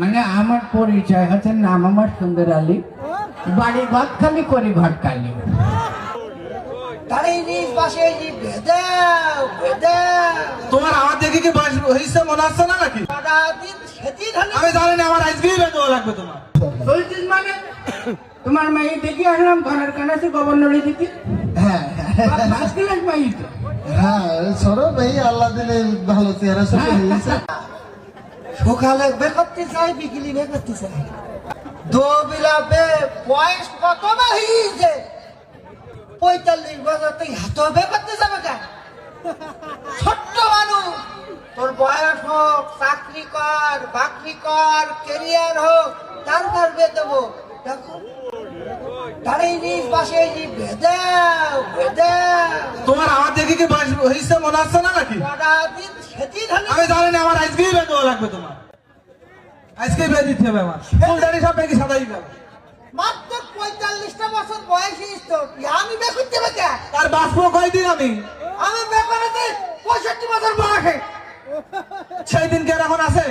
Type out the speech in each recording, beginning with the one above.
মানে আমার পরিচয় হচ্ছে নাম আমার সুন্দর আলী, বাড়ি গদখালি করে ঘটকালি। তোমার আমার দেখে কি বয়স হয়েছে মনে হচ্ছে না নাকি? আমি জানি না, আমার আজকেই বেতন লাগবে তোমার। বলছিস মানে তোমার মেয়ে দেখি আসলাম ঘরের কানাসে গভর্নরে দিতি। হ্যাঁ ফার্স্ট ক্লাস মেয়ে তো। হ্যাঁ সরো ভাই, আল্লাহ দিলে ভালো চেহারা সাথে হয়েছে। সকালে বের করতে চাই, বিকেলে বের করতে চাই, দো বিলাবে বয়স কত না হয়েছে? 45 বছর তুই হাত বের করতে যাবে কেন? ছোট্ট মানুষ, তোর বয়স হোক, চাকরি কর, বাকরি কর, কেরিয়ার হোক, তারপর বে দেবো। দেখো তোমার আমার দেখে কি বয়স হয়েছে মনে হচ্ছে না নাকি? আমি জানি না, আমার আজকেই বেতন লাগবে তোমার। আজকেই বেয়ে দিতে হবে আমার। ফুল দাড়ি সব নাকি সাদাই গেল। মাত্র 45টা বছর বয়স তো আমি বে করতে হবে কেন? তার বাষ্প কয়দিন আমি বে করেছি 65 বছর বয়সে। সেই দিন কে এখন আছে?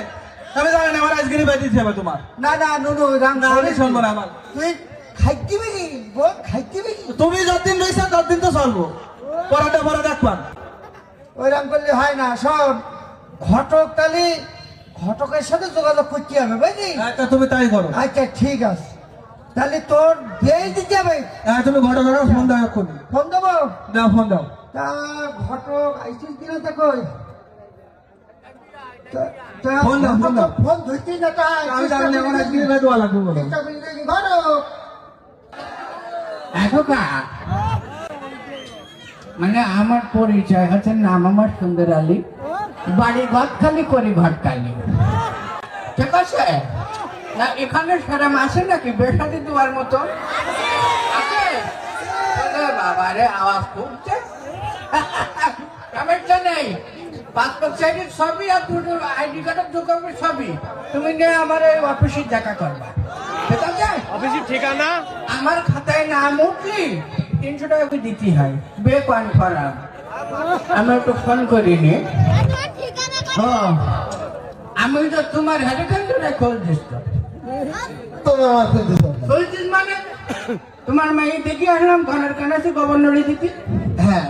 আমি জানি না, আমার আজকেই বেয়ে দিতে হবে তোমার। না না নুনু রাম আমি শুনবো না আমার। তুই খাইতে বেরি বল, খাইতে বেরি তুমি যতদিন রয়েছে ততদিন তো চলবো, পরাটা পরে দেখবান। ওইরাম করলে হয় না। শোন, ঘটক তাহলে ঘটকের সাথে যোগাযোগ করতে হবে বুঝলি? আচ্ছা তুমি তাই করো। আচ্ছা ঠিক আছে, তাহলে তোর বিয়ে দিতে হবে। হ্যাঁ তুমি ঘটক ফোন দাও এখন। ফোন দেবো? দাও ফোন দাও। তা ঘটক আইসিস কিনা দেখো। ফোন দাও, ফোন দাও। ফোন ধরতেই না তাই। আমি জানি না, আমার আজকেই বেতন লাগবে বলো। ঘটক এখোকা মানে আমার পরিচয় হচ্ছে নাম আমার সুন্দর আলী, বাড়ি গদখালি করে ঘটকালি। ঠিক আছে না? এখানে সেরাম আছে নাকি বেসাদি দেওয়ার মতো আছে? বাবা রে, আওয়াজ করছে। সমস্যা নেই, পাসপোর্ট সাইজের ছবি আর দুটো আইডি কার্ডের ডকুমেন্ট ছবি তুমি নিয়ে আমার এই অফিসে দেখা করবা। ঠিক আছে? অফিসের ঠিকানা আমার খাতায় নাম উঠলি 300 টাকা করে দিতে হয়। বে কনফার্ম আমি একটু ফোন করিনি। আমি তো তোমার হেলিকপ্টারে খোঁজ দিস তো। তবে আমার কিন্তু বলছিস মানে তোমার মেয়ে দেখি আসলাম ঘরের কানাসে গভর্নরে দিতি। হ্যাঁ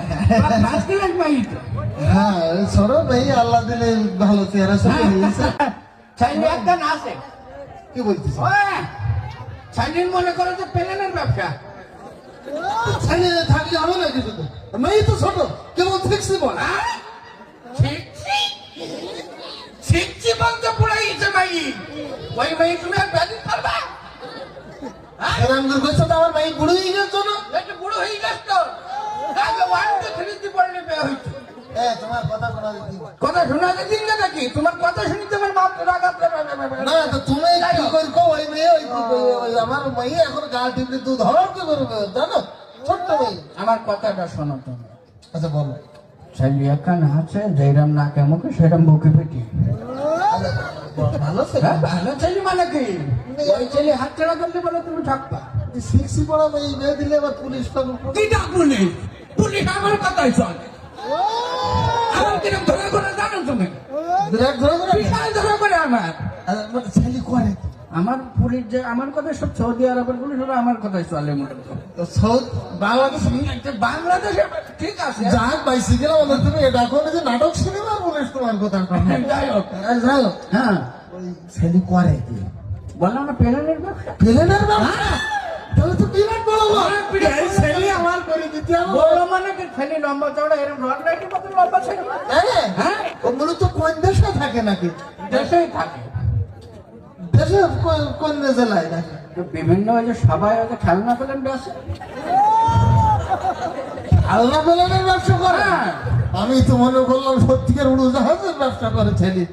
ফার্স্ট ক্লাস মেয়ে তো। হ্যাঁ সরো ভাই, আল্লাহ দিলে ভালো চেহারা সাথে হয়েছে। চাইলে একটা না আছে। কি বলছিস? চাইলে মনে করো যে প্লেনের ব্যবসা। ছেলে থাকলে হবে না কিছু তো, মেয়ে তো ছোট, কেমন ফিক্সি বল। শিখছি বলতে পুরাই গেছে মাই। ওই মেয়ে তুমি আর ব্যাধি পারবা? রামদুর কইছো তো আমার মেয়ে বুড়ো হয়ে গেছো না? একটু বুড়ো হয়ে গেছ তো। আগে 1 2 3 দিয়ে পড়লে বিয়ে হইতো। তোমার কথা শোনা দিচ্ছি। কথা শোনা দিন না নাকি? তোমার কথা শুনি তোমার মাত্র রাগাত না তো তুমি কি করছো? ওই মেয়ে ওই আমার মেয়ে এখন গা টিপলে দুধ হওয়ার কি করবে জানো? ছোট্ট মেয়ে। আমার কথাটা শোনো তুমি। আচ্ছা বলো। ছেলে একটা আছে যেরম না কেমন সেরম বুকে পেটি। ভালো ছেলে? ভালো ছেলে মানে কি? ওই ছেলে হাত ছাড়া করলে বলে তুমি ঠকবা। সিক্সি পড়া মেয়ে বিয়ে দিলে আবার পুলিশ পাবো। কিটা পুলিশ? পুলিশ আমার কথাই চলে। আমার কিরম ধরে করে জানো তুমি? বিরাট ধরে ধরে বিশাল ধরে করে আমার। মানে ছেলে করে আমার পুলিশ যে আমার কথা সব সৌদি আরবের পুলিশ ওরা আমার কথাই চলে মোটামুটি। তো সৌদ বাংলাদেশ বাংলাদেশে ঠিক আছে। যাক পাইছি কিনা বলো তুমি, এটা এখন যে নাটক সিনেমার পুলিশ তোমার কথা যাই হোক, যাই হোক, হ্যাঁ ওই ছেলে করে কি? বললাম না প্লেনের ব্যবসা। প্লেনের ব্যবসা? তাহলে তো বিরাট বড় ছেলে আমার করে দিতে হবে। বড় মানে কি ছেলে লম্বা চওড়া এরকম রড লাইটের মতো লম্বা ছেলে? হ্যাঁ ও মূলত কোন দেশে থাকে নাকি? দেশেই থাকে। দেশে কোন জেলায় নাকি? তো বিভিন্ন ওই যে সবাই ওই যে খেলনা পেলেন বেসে। আল্লাহ প্লেনের ব্যবসা করে? হ্যাঁ। আমি তো মনে করলাম সত্যিকার উড়োজাহাজের ব্যবসা করে ছেলে।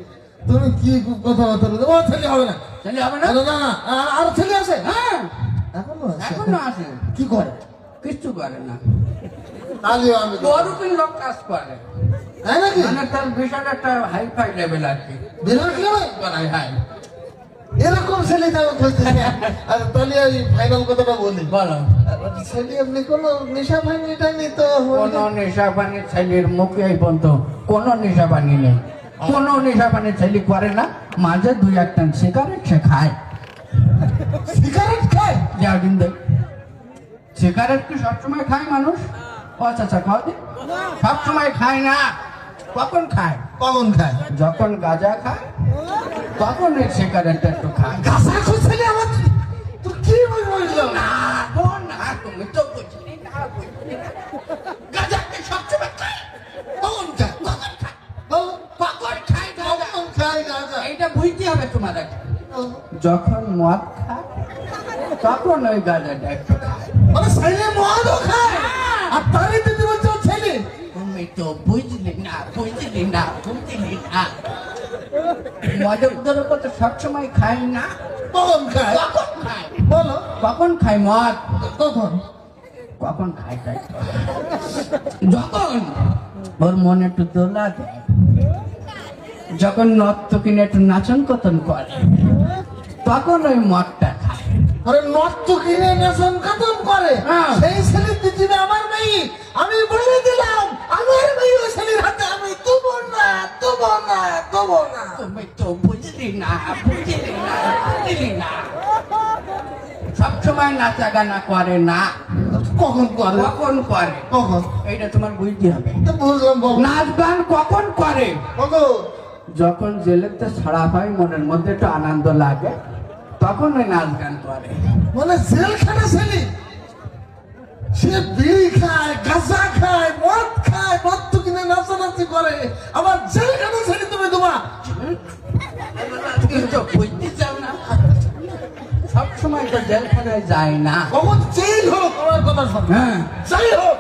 তুমি কি কথাবার্তা বলছো? ও ছেলে হবে না। ছেলে হবে না? না না না, আর ছেলে আছে? হ্যাঁ এখনো আছে? এখনো আছে। কি করে? কিচ্ছু করে না। তাহলেও আমি বড়ুপিন লোক কাজ করে। তাই নাকি? মানে তার বিশাল একটা হাই ফাই লেভেল আর কি বিরাট লেভেল? করাই। হ্যাঁ এরকম ছেলে যাবো বলতে। আর তাহলে ওই ফাইনাল কথাটা বলি। বলো। ছেলে আপনি কোনো নেশা ভাঙি টাঙি তো? কোন নেশা পানি ছেলের মুখে এই পর্যন্ত কোন নেশা পানি নেই। কোন নেশা পানি ছেলে করে না। মাঝে দুই একটা সিগারেট সে খায়। সিগারেট খায়? যাও দিন দেখ, সিগারেট কি সবসময় খায় মানুষ? ও চাচা খাও দিন, সবসময় খায় না। কখন খায়? কখন খায়? যখন গাঁজা খায় তখন এই সিগারেটটা একটু খায়। গাছা খুঁজছিলি আমার? তুই কি বলছো? না গো না, তুমি তো বুঝলি না, বুঝলি না। গাঁজা কি সবসময় খায়? কখন খায়? কখন খায়? কখন খায় গাঁজা? কখন খায় গাছা? এইটা বুঝতে হবে তোমাদের। যখন মদ খায় তখন ওই গাঁজাটা একটু খায়। মানে ছেলে মদও খায় আর তারই দিদি বলছো ছেলে? তুমি তো বুঝলি না, বুঝলি না, বুঝলি না। মদের দ্রব্য তো সবসময় খাই না। কখন খায়? কখন খায়? বলো কখন খায় মদ? কখন? কখন খায় তাই তো। যখন ওর মনে একটু দোলা দেয়, যখন নর্ত কিনে একটু নাচন কতন করে, তখন ওই মদটা খায়। আরে নষ্ট কিনে নেশন খতম করে হ্যাঁ। সেই ছেলে দিদিবে আমার মেয়ে। আমি বলে দিলাম আমার মেয়ে ওই ছেলের হাতে আমি দেবো না, দেবো না, দেবো না। তুমি তো বুঝলি না, বুঝলি না, বুঝলি না। সবসময় নাচা গানা করে না। কখন করে? কখন করে কখন? এইটা তোমার বুঝতে হবে। তো বুঝলাম বল। নাচ গান কখন করে? কখন? যখন জেলেতে ছাড়া হয়, মনের মধ্যে একটু আনন্দ লাগে, তখন ওই নাচ গান করে। মানে জেলখানা ছেলে সে বিড়ি খায়, গাঁজা খায়, মদ খায়, নষ্ট কিনে নাচানাচি করে, আবার জেলখানা ছেলে তুমি তোমার। কিন্তু বুঝতে চাও না, সবসময় তো জেলখানায় যায় না। কখন চেঞ্জ হলো তোমার কথা শোনো। হ্যাঁ, যাই হোক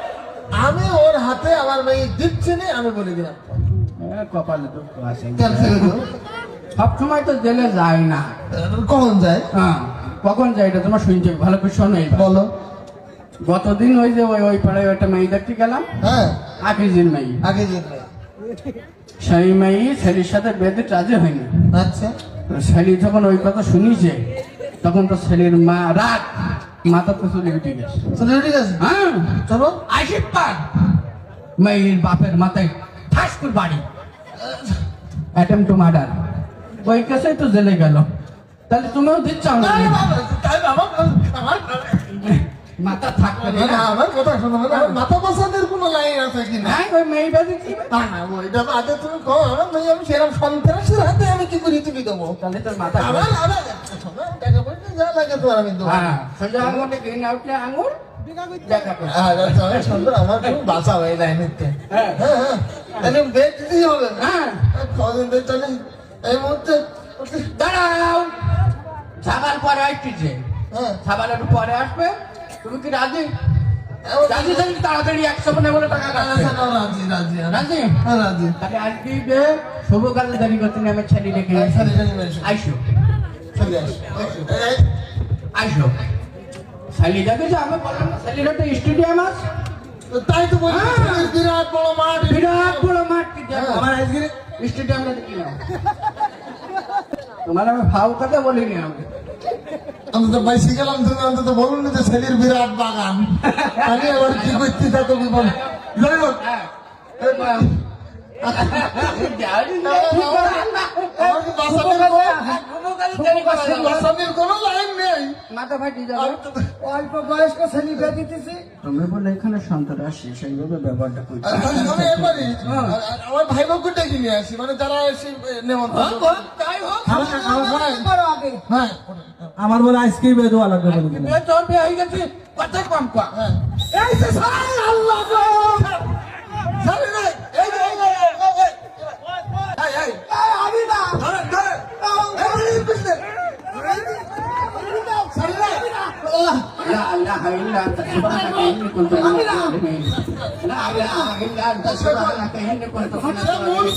আমি ওর হাতে আমার মেয়ে দিচ্ছি না, আমি বলে দিলাম। কপালে দুঃখ আছে। কেন ছেলে গো? সবসময় তো জেলে যায় না। কখন যায়? হ্যাঁ, কখন যায় এটা তোমার শুনতে হবে। ভালো করে শোনো এইবার। বলো। গতদিন ওই যে ওই পাড়ায় একটা মেয়ে দেখতে গেলাম, হ্যাঁ আকিজির মেয়ে। আগে যেতে। সেই মেয়ে ছেলের সাথে বেঁধে রাজি হয়নি। আচ্ছা ছেলে যখন ওই কথা শুনিছে, তখন তো ছেলের মা রাত মাথা তো চলে উঠে গেছে। চলে ঠিক আছে। হ্যাঁ, চলো। আইসিক পার মেয়ের বাপের মাথায় ঠাস করে বাড়ি, অ্যাটেম্প টু মার্ডার। ওই কেসেই তো জেলে গেল। তাহলে তুমিও দিচ্ছ না? আরে বাবা, তাই বাবা, আমার মাথা থাকবে না, না, আমার কথা শোনো, আমার মাথা বসাদের কোনো লাইন আছে কিনা? হ্যাঁ, ওই মেয়ে বেঁধে কি? না না, ওইটা বাদে তুমি কো, আমার মেয়ে আমি সেরকম সন্ত্রাসের হাতে আমি কি করে তুমি দেবো? তাহলে তোর মাথা আমার শোনো, টাকা পয়সা যা লাগে তো আমি দেবো। হ্যাঁ, সোজা আঙুলে গ্রিন আউটলে আঙুল দেখা করো। আচ্ছা, অনেক সুন্দর, আমার খুব বাঁচাও এই লাইনেতে। হ্যাঁ। হ্যাঁ হ্যাঁ, তাহলে বেড দিতেই হবে। হ্যাঁ, কদিন বেড তাহলে এই মুহূর্তে। দাঁড়াও, ছাবার পরে আসছে। হ্যাঁ ছাবারের পরে আসবে। তুমি কি রাজি? রাজি থাকলে তাড়াতাড়ি 100 বলে টাকা কাটবে। রাজি রাজি রাজি? হ্যাঁ রাজি। তাহলে আজকে যে শুভ কাজে দেরি করতে নেই, আমার ছেলে রেখে চলে চলে এসো, আইসো, চলে আসো। আইসো। ছেলে দেখে যে আমি বললাম না, ছেলের একটা স্টেডিয়াম আছে, তাই তো বলছি, হ্যাঁ। বিরাট বড় মাঠ। বিরাট বড় মাঠ। কি দেখো, আমার আজকে স্টেডিয়ামটা দেখি না। তোমার আমি ফাউ কথা বলিনি আমি। অন্তত বাইসি গেলাম, তুমি অন্তত বলুন না যে ছেলের বিরাট বাগান। আমি আবার কি করছি তা তুমি বল। যাই হোক, হ্যাঁ। আমার কি বাসানের কোনো লাইন নেই। মাথা ফাটি যাবে। অল্প বয়স্ক ছেলে বিয়ে দিতেছি। তুমি বলে এখানে সন্ত্রাসী, সেইভাবে ব্যবহারটা করছি। আমি এবারই আমার ভাই বোনকে ডেকে নিয়ে আসি, মানে যারা এসে নেমন্তন্ন। হ্যাঁ আমার বলে আইসক্রিম দেওয়া লাগবে বলে দিলাম। তোর বিয়ে হয়ে গেছে, কথা কম কম। হ্যাঁ। এই যে সাই আল্লাহ গো। সারি নাই। এই যে, এই যে, এই, এই, আমি না। ধরে, ধরে। এই পিছনে। সারি নাই। আল্লাহ। লা ইলাহা ইল্লা আনতা সুবহানাকা ইন্নী কুনতু মিনাজ জালিমিন। লা ইলাহা ইল্লা আনতা সুবহানাকা ইন্নী কুনতু মিনাজ জালিমিন।